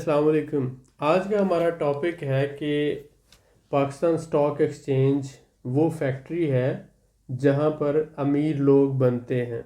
السلام علیکم۔ آج کا ہمارا ٹاپک ہے کہ پاکستان اسٹاک ایکسچینج وہ فیکٹری ہے جہاں پر امیر لوگ بنتے ہیں،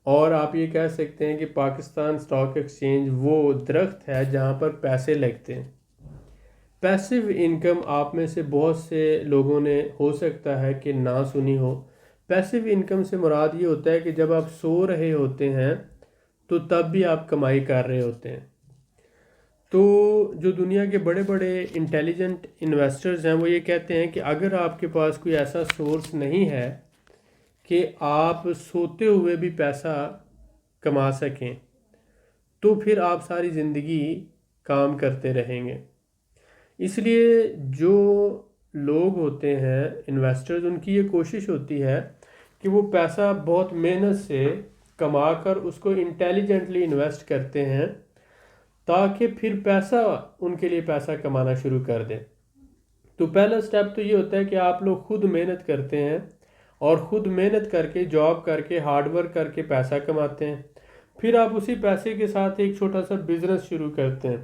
اور آپ یہ کہہ سکتے ہیں کہ پاکستان اسٹاک ایکسچینج وہ درخت ہے جہاں پر پیسے لگتے ہیں۔ پیسیو انکم آپ میں سے بہت سے لوگوں نے ہو سکتا ہے کہ نہ سنی ہو۔ پیسیو انکم سے مراد یہ ہوتا ہے کہ جب آپ سو رہے ہوتے ہیں تو تب بھی آپ کمائی کر رہے ہوتے ہیں۔ تو جو دنیا کے بڑے بڑے انٹیلیجنٹ انویسٹرز ہیں وہ یہ کہتے ہیں کہ اگر آپ کے پاس کوئی ایسا سورس نہیں ہے کہ آپ سوتے ہوئے بھی پیسہ کما سکیں تو پھر آپ ساری زندگی کام کرتے رہیں گے۔ اس لیے جو لوگ ہوتے ہیں انویسٹرز، ان کی یہ کوشش ہوتی ہے کہ وہ پیسہ بہت محنت سے کما کر اس کو انٹیلیجنٹلی انویسٹ کرتے ہیں تاکہ پھر پیسہ ان کے لیے پیسہ کمانا شروع کر دیں۔ تو پہلا سٹیپ تو یہ ہوتا ہے کہ آپ لوگ خود محنت کرتے ہیں اور خود محنت کر کے جاب کر کے ہارڈ ورک کر کے پیسہ کماتے ہیں۔ پھر آپ اسی پیسے کے ساتھ ایک چھوٹا سا بزنس شروع کرتے ہیں۔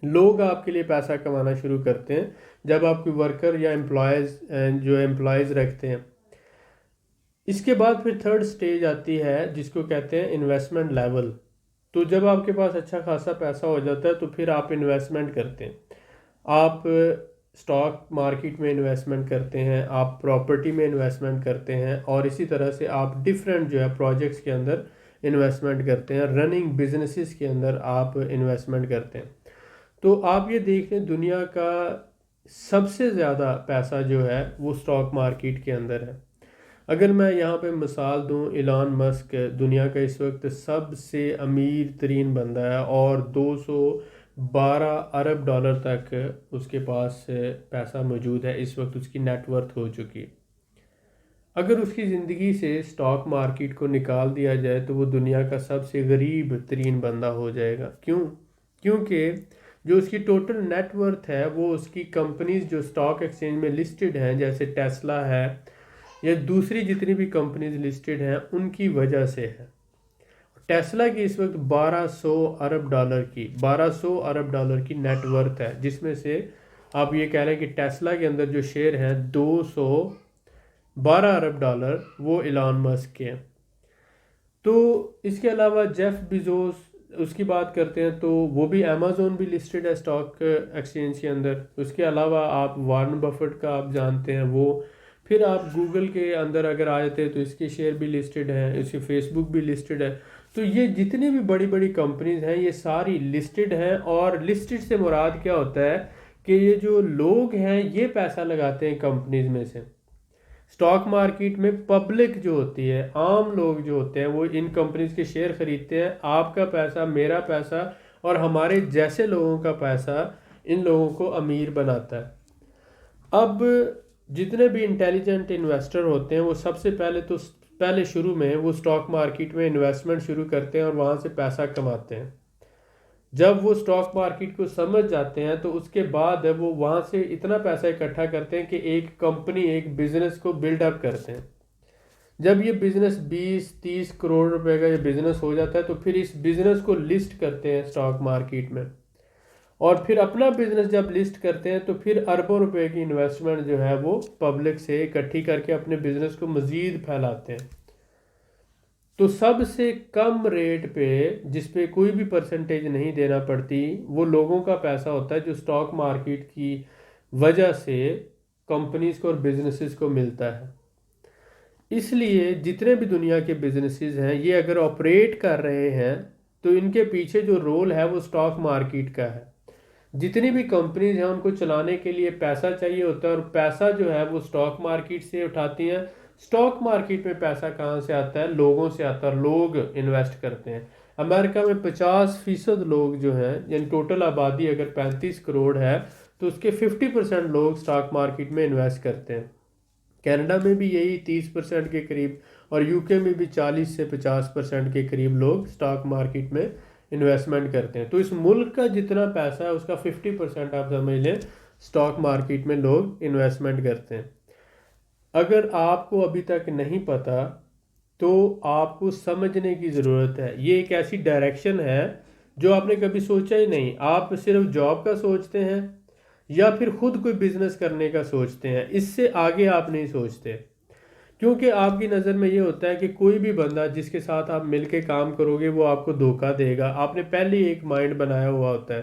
لوگ آپ کے لیے پیسہ کمانا شروع کرتے ہیں جب آپ کوئی ورکر یا امپلائیز رکھتے ہیں۔ اس کے بعد پھر تھرڈ سٹیج آتی ہے جس کو کہتے ہیں انویسٹمنٹ لیول۔ تو جب آپ کے پاس اچھا خاصا پیسہ ہو جاتا ہے تو پھر آپ انویسٹمنٹ کرتے ہیں۔ آپ سٹاک مارکیٹ میں انویسٹمنٹ کرتے ہیں، آپ پراپرٹی میں انویسٹمنٹ کرتے ہیں، اور اسی طرح سے آپ ڈیفرنٹ پروجیکٹس کے اندر انویسٹمنٹ کرتے ہیں، رننگ بزنسز کے اندر آپ انویسٹمنٹ کرتے ہیں۔ تو آپ یہ دیکھ لیں دنیا کا سب سے زیادہ پیسہ جو ہے وہ سٹاک مارکیٹ کے اندر ہے۔ اگر میں یہاں پہ مثال دوں، ایلان مسک دنیا کا اس وقت سب سے امیر ترین بندہ ہے اور 212 ارب ڈالر تک اس کے پاس پیسہ موجود ہے۔ اس وقت اس کی نیٹ ورتھ ہو چکی۔ اگر اس کی زندگی سے سٹاک مارکیٹ کو نکال دیا جائے تو وہ دنیا کا سب سے غریب ترین بندہ ہو جائے گا۔ کیونکہ جو اس کی ٹوٹل نیٹ ورتھ ہے وہ اس کی کمپنیز جو سٹاک ایکسچینج میں لسٹڈ ہیں جیسے ٹیسلا ہے یا دوسری جتنی بھی کمپنیز لسٹڈ ہیں ان کی وجہ سے ہے۔ ٹیسلا کی اس وقت 1200 ارب ڈالر کی نیٹ ورتھ ہے، جس میں سے آپ یہ کہہ رہے ہیں کہ ٹیسلا کے اندر جو شیئر ہیں 212 ارب ڈالر وہ ایلان مسک کے ہیں۔ تو اس کے علاوہ جیف بیزوس اس کی بات کرتے ہیں تو وہ بھی امیزون بھی لسٹڈ ہے سٹاک ایکسچینج کے اندر۔ اس کے علاوہ آپ وارن بفٹ کا آپ جانتے ہیں، وہ پھر آپ گوگل کے اندر اگر آ جاتے ہیں تو اس کے شیئر بھی لسٹڈ ہیں، اس کی فیس بک بھی لسٹڈ ہے۔ تو یہ جتنی بھی بڑی بڑی کمپنیز ہیں یہ ساری لسٹڈ ہیں، اور لسٹڈ سے مراد کیا ہوتا ہے کہ یہ جو لوگ ہیں یہ پیسہ لگاتے ہیں کمپنیز میں سے۔ سٹاک مارکیٹ میں پبلک جو ہوتی ہے، عام لوگ جو ہوتے ہیں وہ ان کمپنیز کے شیئر خریدتے ہیں۔ آپ کا پیسہ، میرا پیسہ اور ہمارے جیسے لوگوں کا پیسہ ان لوگوں کو امیر بناتا ہے۔ اب جتنے بھی انٹیلیجنٹ انویسٹر ہوتے ہیں وہ سب سے پہلے شروع میں وہ سٹاک مارکیٹ میں انویسٹمنٹ شروع کرتے ہیں اور وہاں سے پیسہ کماتے ہیں۔ جب وہ سٹاک مارکیٹ کو سمجھ جاتے ہیں تو اس کے بعد وہ وہاں سے اتنا پیسہ اکٹھا کرتے ہیں کہ ایک کمپنی، ایک بزنس کو بلڈ اپ کرتے ہیں۔ جب یہ بزنس 20-30 کروڑ روپے کا یہ بزنس ہو جاتا ہے تو پھر اس بزنس کو لسٹ کرتے ہیں سٹاک مارکیٹ میں، اور پھر اپنا بزنس جب لسٹ کرتے ہیں تو پھر اربوں روپے کی انویسٹمنٹ جو ہے وہ پبلک سے اکٹھی کر کے اپنے بزنس کو مزید پھیلاتے ہیں۔ تو سب سے کم ریٹ پہ، جس پہ کوئی بھی پرسنٹیج نہیں دینا پڑتی، وہ لوگوں کا پیسہ ہوتا ہے جو سٹاک مارکیٹ کی وجہ سے کمپنیز کو اور بزنسز کو ملتا ہے۔ اس لیے جتنے بھی دنیا کے بزنسز ہیں یہ اگر آپریٹ کر رہے ہیں تو ان کے پیچھے جو رول ہے وہ سٹاک مارکیٹ کا ہے۔ جتنی بھی کمپنیز ہیں ان کو چلانے کے لیے پیسہ چاہیے ہوتا ہے، اور پیسہ جو ہے وہ سٹاک مارکیٹ سے اٹھاتی ہیں۔ سٹاک مارکیٹ میں پیسہ کہاں سے آتا ہے؟ لوگوں سے آتا ہے، لوگ انویسٹ کرتے ہیں۔ امریکہ میں 50% لوگ جو ہیں، یعنی ٹوٹل آبادی اگر 35 کروڑ ہے تو اس کے 50% لوگ سٹاک مارکیٹ میں انویسٹ کرتے ہیں۔ کینیڈا میں بھی یہی 30% کے قریب، اور یو کے میں بھی 40 سے 50% کے قریب لوگ سٹاک مارکیٹ میں انویسٹمنٹ کرتے ہیں۔ تو اس ملک کا جتنا پیسہ ہے اس کا 50% آپ سمجھ لیں سٹاک مارکیٹ میں لوگ انویسٹمنٹ کرتے ہیں۔ اگر آپ کو ابھی تک نہیں پتا تو آپ کو سمجھنے کی ضرورت ہے۔ یہ ایک ایسی ڈائریکشن ہے جو آپ نے کبھی سوچا ہی نہیں. آپ صرف جاب کا سوچتے ہیں یا پھر خود کوئی بزنس کرنے کا سوچتے ہیں, اس سے آگے آپ نہیں سوچتے. کیونکہ آپ کی نظر میں یہ ہوتا ہے کہ کوئی بھی بندہ جس کے ساتھ آپ مل کے کام کرو گے وہ آپ کو دھوکہ دے گا. آپ نے پہلے ہی ایک مائنڈ بنایا ہوا ہوتا ہے,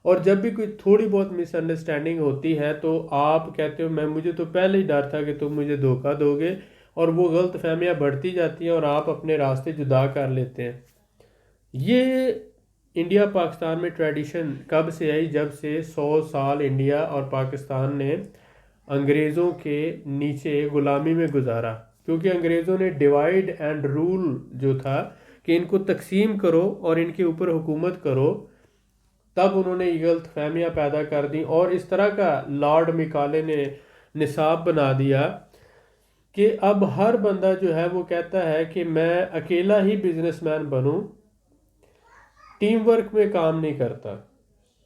اور جب بھی کوئی تھوڑی بہت مس انڈرسٹینڈنگ ہوتی ہے تو آپ کہتے ہو مجھے تو پہلے ہی ڈر تھا کہ تم مجھے دھوکہ دو گے, اور وہ غلط فہمیاں بڑھتی جاتی ہیں اور آپ اپنے راستے جدا کر لیتے ہیں. یہ انڈیا پاکستان میں ٹریڈیشن کب سے آئی؟ جب سے 100 سال انڈیا اور پاکستان نے انگریزوں کے نیچے غلامی میں گزارا. کیونکہ انگریزوں نے ڈیوائیڈ اینڈ رول جو تھا کہ ان کو تقسیم کرو اور ان کے اوپر حکومت کرو, تب انہوں نے یہ غلط فہمیاں پیدا کر دیں, اور اس طرح کا لارڈ میکالے نے نصاب بنا دیا کہ اب ہر بندہ جو ہے وہ کہتا ہے کہ میں اکیلا ہی بزنس مین بنوں, ٹیم ورک میں کام نہیں کرتا.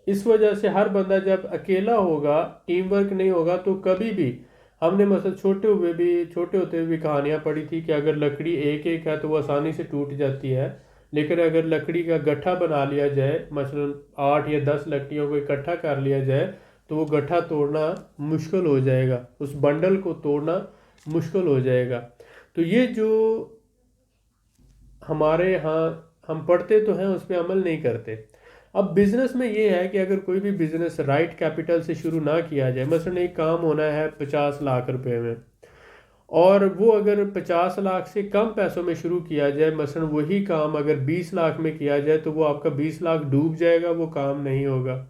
اس وجہ سے ہر بندہ جب اکیلا ہوگا, ٹیم ورک نہیں ہوگا, تو کبھی بھی ہم نے مثلا چھوٹے ہوتے ہوئے بھی کہانیاں پڑھی تھی کہ اگر لکڑی ایک ایک ہے تو وہ آسانی سے ٹوٹ جاتی ہے, لیکن اگر لکڑی کا گٹھا بنا لیا جائے, مثلا 8 یا 10 لکڑیوں کو اکٹھا کر لیا جائے, تو وہ گٹھا توڑنا مشکل ہو جائے گا, اس بنڈل کو توڑنا مشکل ہو جائے گا. تو یہ جو ہمارے ہاں ہم پڑھتے تو ہیں اس پہ عمل نہیں کرتے. اب بزنس میں یہ ہے کہ اگر کوئی بھی بزنس رائٹ کیپٹل سے شروع نہ کیا جائے, مثلا ایک کام ہونا ہے 50 لاکھ روپے میں, اور وہ اگر 50 لاکھ سے کم پیسوں میں شروع کیا جائے, مثلا وہی کام اگر 20 لاکھ میں کیا جائے تو وہ آپ کا 20 لاکھ ڈوب جائے گا, وہ کام نہیں ہوگا.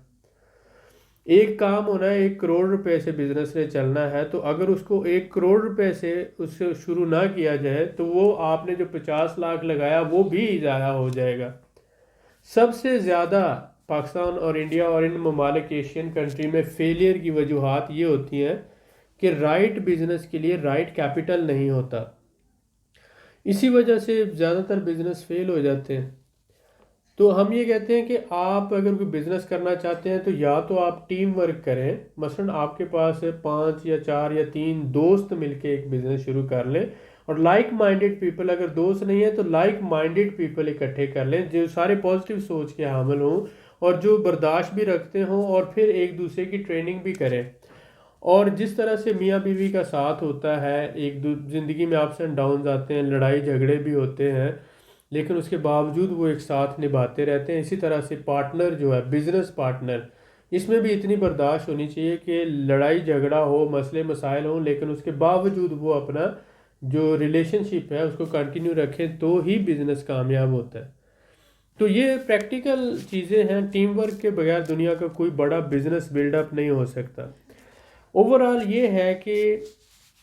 ایک کام ہونا ہے 1 کروڑ روپے سے بزنس نے چلنا ہے, تو اگر اس کو 1 کروڑ روپے سے اس سے شروع نہ کیا جائے تو وہ آپ نے جو 50 لاکھ لگایا وہ بھی ضائع ہو جائے گا. سب سے زیادہ پاکستان اور انڈیا اور ان ممالک ایشین کنٹری میں فیلئر کی وجوہات یہ ہوتی ہیں کہ رائٹ بزنس کے لیے رائٹ کیپٹل نہیں ہوتا. اسی وجہ سے زیادہ تر بزنس فیل ہو جاتے ہیں. تو ہم یہ کہتے ہیں کہ آپ اگر کوئی بزنس کرنا چاہتے ہیں تو یا تو آپ ٹیم ورک کریں, مثلا آپ کے پاس 5 یا 4 یا 3 دوست مل کے ایک بزنس شروع کر لیں, اور لائک مائنڈڈ پیپل, اگر دوست نہیں ہیں تو لائک مائنڈڈ پیپل اکٹھے کر لیں جو سارے پازیٹیو سوچ کے حامل ہوں اور جو برداشت بھی رکھتے ہوں, اور پھر ایک دوسرے کی ٹریننگ بھی کریں. اور جس طرح سے میاں بیوی کا ساتھ ہوتا ہے, زندگی میں اپس اینڈ ڈاؤنز آتے ہیں, لڑائی جھگڑے بھی ہوتے ہیں, لیکن اس کے باوجود وہ ایک ساتھ نبھاتے رہتے ہیں, اسی طرح سے پارٹنر جو ہے بزنس پارٹنر, اس میں بھی اتنی برداشت ہونی چاہیے کہ لڑائی جھگڑا ہو, مسئلے مسائل ہوں, لیکن اس کے باوجود وہ اپنا جو ریلیشن شپ ہے اس کو کنٹینیو رکھیں, تو ہی بزنس کامیاب ہوتا ہے. تو یہ پریکٹیکل چیزیں ہیں, ٹیم ورک کے بغیر دنیا کا کوئی بڑا بزنس بلڈ اپ نہیں ہو سکتا. اوورآل یہ ہے کہ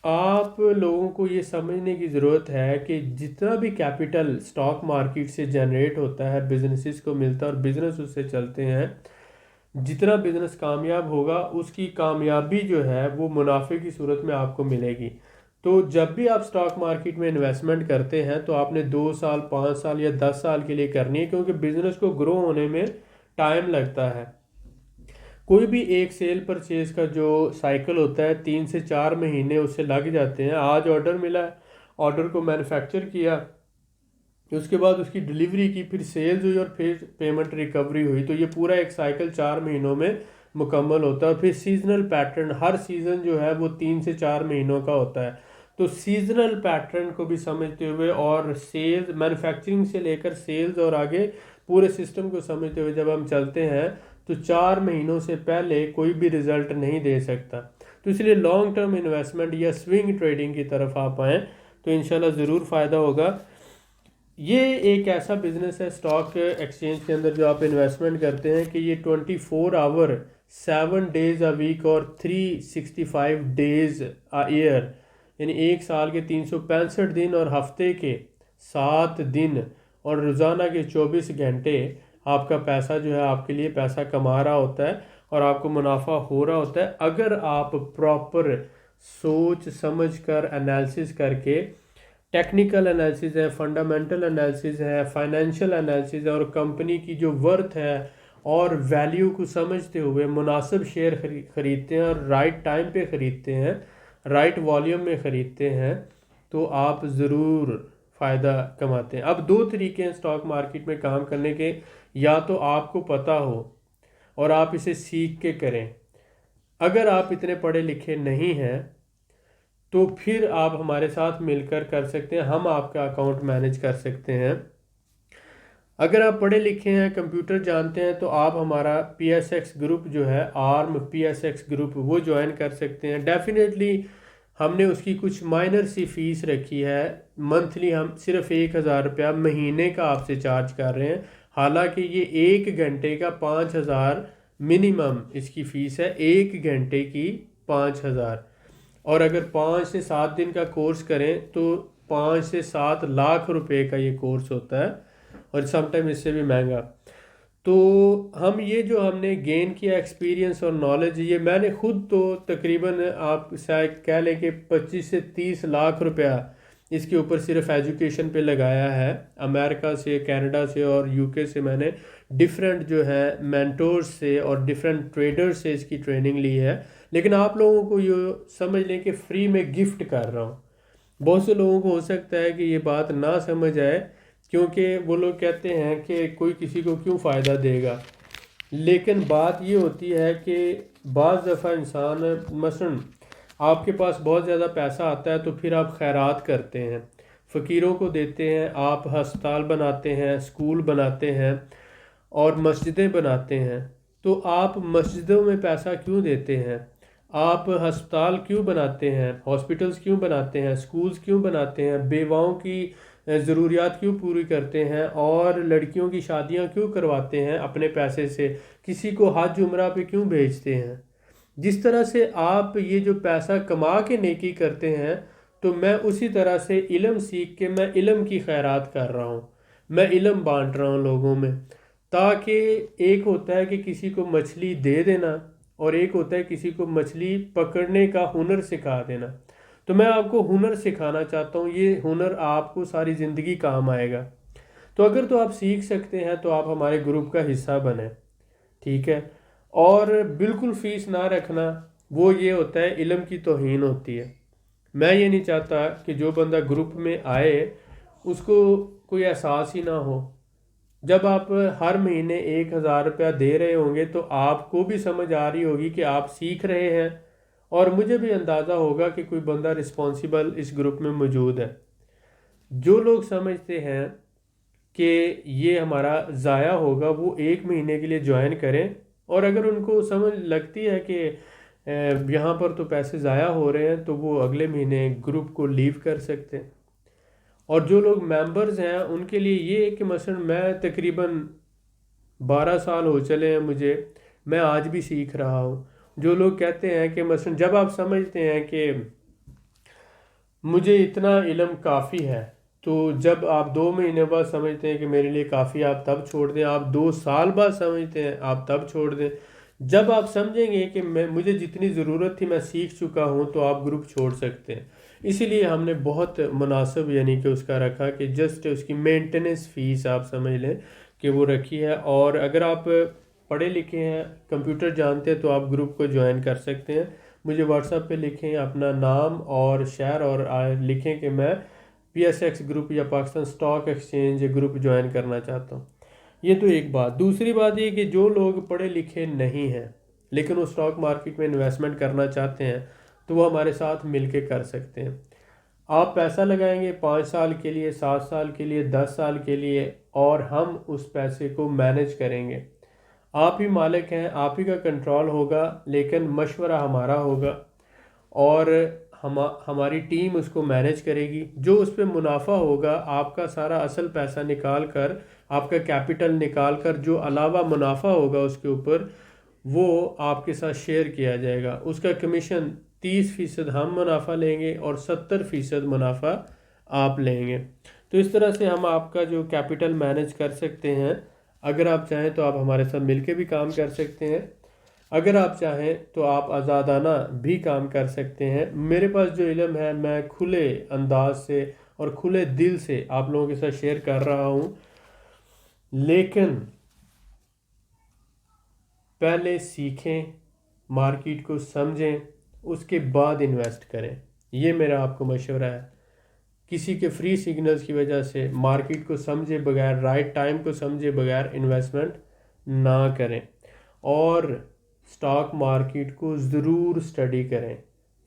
آپ لوگوں کو یہ سمجھنے کی ضرورت ہے کہ جتنا بھی کیپٹل سٹاک مارکیٹ سے جنریٹ ہوتا ہے بزنسز کو ملتا ہے اور بزنس اس سے چلتے ہیں, جتنا بزنس کامیاب ہوگا اس کی کامیابی جو ہے وہ منافع کی صورت میں آپ کو ملے گی. تو جب بھی آپ سٹاک مارکیٹ میں انویسٹمنٹ کرتے ہیں تو آپ نے 2 سال 5 سال یا 10 سال کے لیے کرنی ہے, کیونکہ بزنس کو گرو ہونے میں ٹائم لگتا ہے. کوئی بھی ایک سیل پرچیز کا جو سائیکل ہوتا ہے 3 سے 4 مہینے اس سے لگ جاتے ہیں. آج آرڈر ملا, آرڈر کو مینوفیکچر کیا, اس کے بعد اس کی ڈیلیوری کی, پھر سیلز ہوئی اور پھر پیمنٹ ریکوری ہوئی, تو یہ پورا ایک سائیکل 4 مہینوں میں مکمل ہوتا ہے. اور پھر سیزنل پیٹرن, ہر سیزن جو ہے وہ 3 سے 4 مہینوں کا ہوتا ہے. تو سیزنل پیٹرن کو بھی سمجھتے ہوئے اور سیلز مینوفیکچرنگ سے لے کر سیلز اور آگے پورے سسٹم کو سمجھتے ہوئے جب ہم چلتے ہیں تو 4 مہینوں سے پہلے کوئی بھی رزلٹ نہیں دے سکتا. تو اس لیے لانگ ٹرم انویسٹمنٹ یا سوئنگ ٹریڈنگ کی طرف آپ آئیں تو انشاءاللہ ضرور فائدہ ہوگا. یہ ایک ایسا بزنس ہے اسٹاک ایکسچینج کے اندر جو آپ انویسٹمنٹ کرتے ہیں کہ یہ 24 آور 7 ڈیز اے ویک اور 365 ڈیز اے ایئر, یعنی ایک سال کے 365 دن اور ہفتے کے 7 دن اور روزانہ کے 24 گھنٹے آپ کا پیسہ جو ہے آپ کے لیے پیسہ کما رہا ہوتا ہے اور آپ کو منافع ہو رہا ہوتا ہے, اگر آپ پراپر سوچ سمجھ کر انالیسس کر کے, ٹیکنیکل انالیسز ہے, فنڈامنٹل انالیسز ہے, فائنینشیل انالیسز ہے, اور کمپنی کی جو ورتھ ہے اور ویلیو کو سمجھتے ہوئے مناسب شیئر خریدتے ہیں اور رائٹ ٹائم پہ خریدتے ہیں, رائٹ والیوم میں خریدتے ہیں, تو آپ ضرور فائدہ کماتے ہیں. اب دو طریقے ہیں اسٹاک مارکیٹ میں کام کرنے کے. یا تو آپ کو پتہ ہو اور آپ اسے سیکھ کے کریں. اگر آپ اتنے پڑھے لکھے نہیں ہیں تو پھر آپ ہمارے ساتھ مل کر سکتے ہیں. ہم آپ کا اکاؤنٹ مینیج کر سکتے ہیں. اگر آپ پڑھے لکھے ہیں، کمپیوٹر جانتے ہیں، تو آپ ہمارا پی ایس ایکس گروپ جو ہے، آرم پی ایس ایکس گروپ، وہ جوائن کر سکتے ہیں. ڈیفینیٹلی ہم نے اس کی کچھ مائنر سی فیس رکھی ہے. منتھلی ہم صرف 1,000 روپیہ مہینے کا آپ سے چارج کر رہے ہیں. حالانکہ یہ 1 گھنٹے کا 5,000 منیمم اس کی فیس ہے. 1 گھنٹے کی 5,000. اور اگر 5 سے 7 دن کا کورس کریں تو 5 سے 7 لاکھ روپے کا یہ کورس ہوتا ہے، اور سم ٹائم اس سے بھی مہنگا. تو ہم نے گین کیا ایکسپیرینس اور نالج، یہ میں نے خود تو تقریباً آپ شاید کہہ لیں کہ 25 سے 30 لاکھ روپیہ اس کے اوپر صرف ایجوکیشن پہ لگایا ہے. امریکہ سے، کینیڈا سے اور UK سے میں نے ڈیفرنٹ جو ہے مینٹورز سے اور ڈیفرنٹ ٹریڈر سے اس کی ٹریننگ لی ہے. لیکن آپ لوگوں کو یہ سمجھ لیں کہ فری میں گفٹ کر رہا ہوں. بہت سے لوگوں کو ہو سکتا ہے کہ یہ بات نہ سمجھ آئے، کیونکہ وہ لوگ کہتے ہیں کہ کوئی کسی کو کیوں فائدہ دے گا. لیکن بات یہ ہوتی ہے کہ بعض دفعہ انسان، مثلاً آپ کے پاس بہت زیادہ پیسہ آتا ہے تو پھر آپ خیرات کرتے ہیں، فقیروں کو دیتے ہیں. آپ ہسپتال بناتے ہیں، اسکول بناتے ہیں اور مسجدیں بناتے ہیں. تو آپ مسجدوں میں پیسہ کیوں دیتے ہیں؟ آپ ہسپتال کیوں بناتے ہیں؟ ہاسپٹلز کیوں بناتے ہیں؟ اسکولز کیوں بناتے ہیں؟ بیواؤں کی ضروریات کیوں پوری کرتے ہیں؟ اور لڑکیوں کی شادیاں کیوں کرواتے ہیں اپنے پیسے سے؟ کسی کو حج عمرہ پہ کیوں بھیجتے ہیں؟ جس طرح سے آپ یہ جو پیسہ کما کے نیکی کرتے ہیں، تو میں اسی طرح سے علم سیکھ کے میں علم کی خیرات کر رہا ہوں. میں علم بانٹ رہا ہوں لوگوں میں. تاکہ ایک ہوتا ہے کہ کسی کو مچھلی دے دینا، اور ایک ہوتا ہے کسی کو مچھلی پکڑنے کا ہنر سکھا دینا. تو میں آپ کو ہنر سکھانا چاہتا ہوں. یہ ہنر آپ کو ساری زندگی کام آئے گا. تو اگر تو آپ سیکھ سکتے ہیں تو آپ ہمارے گروپ کا حصہ بنیں. ٹھیک ہے؟ اور بالکل فیس نہ رکھنا، وہ یہ ہوتا ہے علم کی توہین ہوتی ہے. میں یہ نہیں چاہتا کہ جو بندہ گروپ میں آئے اس کو کوئی احساس ہی نہ ہو. جب آپ ہر مہینے 1,000 روپیہ دے رہے ہوں گے تو آپ کو بھی سمجھ آ رہی ہوگی کہ آپ سیکھ رہے ہیں، اور مجھے بھی اندازہ ہوگا کہ کوئی بندہ رسپانسیبل اس گروپ میں موجود ہے. جو لوگ سمجھتے ہیں کہ یہ ہمارا ضائع ہوگا، وہ 1 مہینے کے لیے جوائن کریں. اور اگر ان کو سمجھ لگتی ہے کہ یہاں پر تو پیسے ضائع ہو رہے ہیں، تو وہ اگلے مہینے گروپ کو لیو کر سکتے ہیں. اور جو لوگ ممبرز ہیں ان کے لیے یہ ہے کہ مثلا میں تقریباً 12 سال ہو چلے ہیں مجھے، میں آج بھی سیکھ رہا ہوں. جو لوگ کہتے ہیں کہ مثلا جب آپ سمجھتے ہیں کہ مجھے اتنا علم کافی ہے، تو جب آپ 2 مہینے بعد سمجھتے ہیں کہ میرے لیے کافی، آپ تب چھوڑ دیں. آپ 2 سال بعد سمجھتے ہیں، آپ تب چھوڑ دیں. جب آپ سمجھیں گے کہ مجھے جتنی ضرورت تھی میں سیکھ چکا ہوں، تو آپ گروپ چھوڑ سکتے ہیں. اسی لیے ہم نے بہت مناسب یعنی کہ اس کا رکھا کہ جسٹ اس کی مینٹیننس فیس آپ سمجھ لیں کہ وہ رکھی ہے. اور اگر آپ پڑھے لکھے ہیں، کمپیوٹر جانتے ہیں، تو آپ گروپ کو جوائن کر سکتے ہیں. مجھے واٹس ایپ پہ لکھیں اپنا نام اور شہر، اور لکھیں کہ میں پی ایس ایکس گروپ یا Pakistan stock exchange group join کرنا چاہتا ہوں. یہ تو ایک بات. دوسری بات یہ کہ جو لوگ پڑھے لکھے نہیں ہیں لیکن وہ اسٹاک مارکیٹ میں انویسٹمنٹ کرنا چاہتے ہیں، تو وہ ہمارے ساتھ مل کے کر سکتے ہیں. آپ پیسہ لگائیں گے 5 سال کے لیے، 7 سال کے لیے، 10 سال کے لیے، اور ہم اس پیسے کو مینج کریں گے. آپ ہی مالک ہیں، آپ ہی کا کنٹرول ہوگا، لیکن مشورہ ہمارا ہوگا، اور ہماری ٹیم اس کو مینج کرے گی. جو اس پہ منافع ہوگا، آپ کا سارا اصل پیسہ نکال کر، آپ کا کیپٹل نکال کر، جو علاوہ منافع ہوگا اس کے اوپر، وہ آپ کے ساتھ شیئر کیا جائے گا. اس کا کمیشن 30% ہم منافع لیں گے اور 70% منافع آپ لیں گے. تو اس طرح سے ہم آپ کا جو کیپٹل مینج کر سکتے ہیں. اگر آپ چاہیں تو آپ ہمارے ساتھ مل کے بھی کام کر سکتے ہیں. اگر آپ چاہیں تو آپ آزادانہ بھی کام کر سکتے ہیں. میرے پاس جو علم ہے میں کھلے انداز سے اور کھلے دل سے آپ لوگوں کے ساتھ شیئر کر رہا ہوں. لیکن پہلے سیکھیں، مارکیٹ کو سمجھیں، اس کے بعد انویسٹ کریں. یہ میرا آپ کو مشورہ ہے کسی کے فری سگنلز کی وجہ سے مارکیٹ کو سمجھے بغیر، رائٹ ٹائم کو سمجھے بغیر انویسٹمنٹ نہ کریں، اور سٹاک مارکیٹ کو ضرور اسٹڈی کریں۔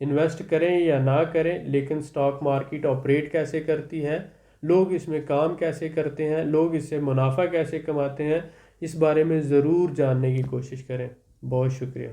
انویسٹ کریں یا نہ کریں، لیکن سٹاک مارکیٹ آپریٹ کیسے کرتی ہے، لوگ اس میں کام کیسے کرتے ہیں، لوگ اس سے منافع کیسے کماتے ہیں، اس بارے میں ضرور جاننے کی کوشش کریں۔ بہت شکریہ۔